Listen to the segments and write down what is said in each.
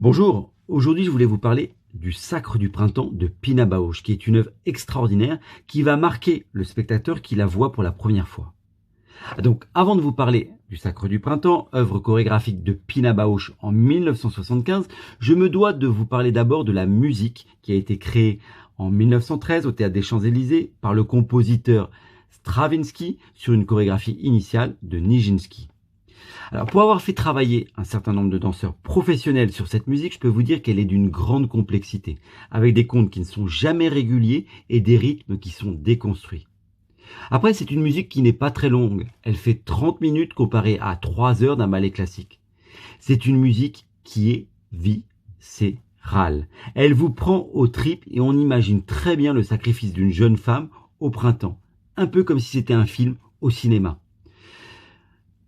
Bonjour, aujourd'hui je voulais vous parler du Sacre du printemps de Pina Bausch, qui est une œuvre extraordinaire qui va marquer le spectateur qui la voit pour la première fois. Donc avant de vous parler du Sacre du printemps, œuvre chorégraphique de Pina Bausch en 1975, je me dois de vous parler d'abord de la musique qui a été créée en 1913 au Théâtre des Champs-Élysées par le compositeur Stravinsky sur une chorégraphie initiale de Nijinsky. Alors, pour avoir fait travailler un certain nombre de danseurs professionnels sur cette musique, je peux vous dire qu'elle est d'une grande complexité, avec des comptes qui ne sont jamais réguliers et des rythmes qui sont déconstruits. Après, c'est une musique qui n'est pas très longue. Elle fait 30 minutes comparée à 3 heures d'un ballet classique. C'est une musique qui est viscérale. Elle vous prend aux tripes et on imagine très bien le sacrifice d'une jeune femme au printemps, un peu comme si c'était un film au cinéma.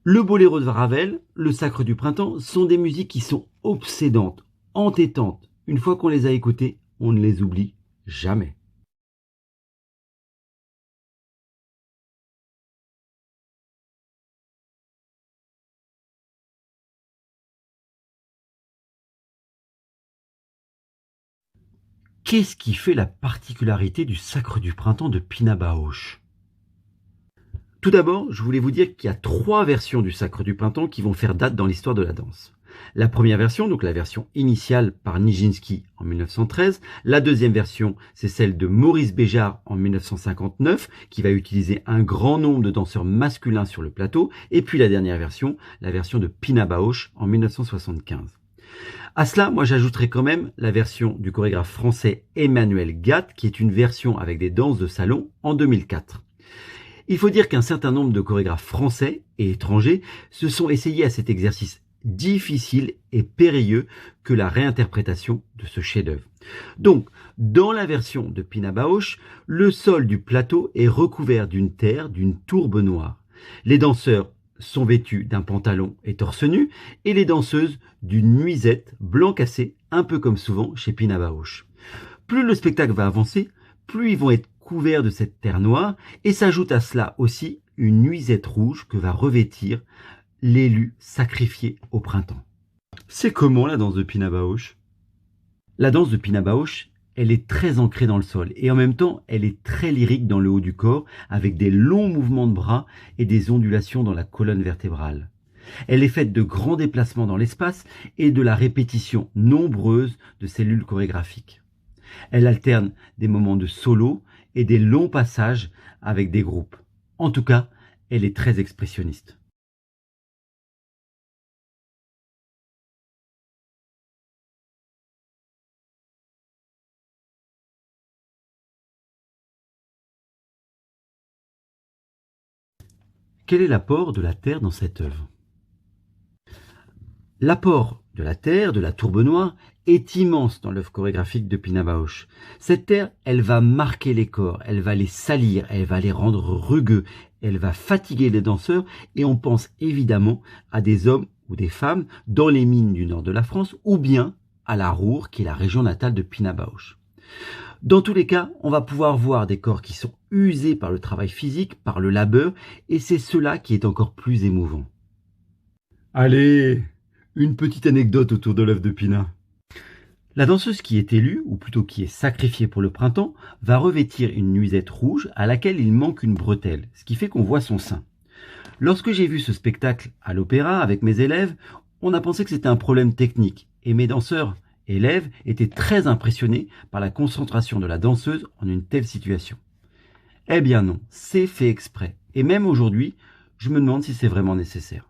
Le boléro de Ravel, le Sacre du printemps, sont des musiques qui sont obsédantes, entêtantes. Une fois qu'on les a écoutées, on ne les oublie jamais. Qu'est-ce qui fait la particularité du Sacre du printemps de Pina Bausch ? Tout d'abord, je voulais vous dire qu'il y a 3 versions du Sacre du printemps qui vont faire date dans l'histoire de la danse. La première version, donc la version initiale par Nijinsky en 1913. La deuxième version, c'est celle de Maurice Béjart en 1959, qui va utiliser un grand nombre de danseurs masculins sur le plateau. Et puis la dernière version, la version de Pina Bausch en 1975. À cela, moi j'ajouterais quand même la version du chorégraphe français Emmanuel Gatte, qui est une version avec des danses de salon en 2004. Il faut dire qu'un certain nombre de chorégraphes français et étrangers se sont essayés à cet exercice difficile et périlleux que la réinterprétation de ce chef-d'œuvre. Donc, dans la version de Pina Bausch, le sol du plateau est recouvert d'une terre, d'une tourbe noire. Les danseurs sont vêtus d'un pantalon et torse nu, et les danseuses d'une nuisette blanc cassé, un peu comme souvent chez Pina Bausch. Plus le spectacle va avancer, plus ils vont être couverts de cette terre noire, et s'ajoute à cela aussi une nuisette rouge que va revêtir l'élu sacrifié au printemps. C'est comment la danse de Pina Bausch ? La danse de Pina Bausch, elle est très ancrée dans le sol, et en même temps, elle est très lyrique dans le haut du corps, avec des longs mouvements de bras et des ondulations dans la colonne vertébrale. Elle est faite de grands déplacements dans l'espace et de la répétition nombreuse de cellules chorégraphiques. Elle alterne des moments de solo et des longs passages avec des groupes. En tout cas, elle est très expressionniste. Quel est l'apport de la Terre dans cette œuvre ? L'apport de la terre, de la tourbe noire, est immense dans l'œuvre chorégraphique de Pina Bausch. Cette terre, elle va marquer les corps, elle va les salir, elle va les rendre rugueux, elle va fatiguer les danseurs, et on pense évidemment à des hommes ou des femmes dans les mines du nord de la France, ou bien à la Roure, qui est la région natale de Pina Bausch. Dans tous les cas, on va pouvoir voir des corps qui sont usés par le travail physique, par le labeur, et c'est cela qui est encore plus émouvant. Allez, une petite anecdote autour de l'œuvre de Pina. La danseuse qui est élue, ou plutôt qui est sacrifiée pour le printemps, va revêtir une nuisette rouge à laquelle il manque une bretelle, ce qui fait qu'on voit son sein. Lorsque j'ai vu ce spectacle à l'opéra avec mes élèves, on a pensé que c'était un problème technique, et mes danseurs élèves étaient très impressionnés par la concentration de la danseuse en une telle situation. Eh bien non, c'est fait exprès, et même aujourd'hui, je me demande si c'est vraiment nécessaire.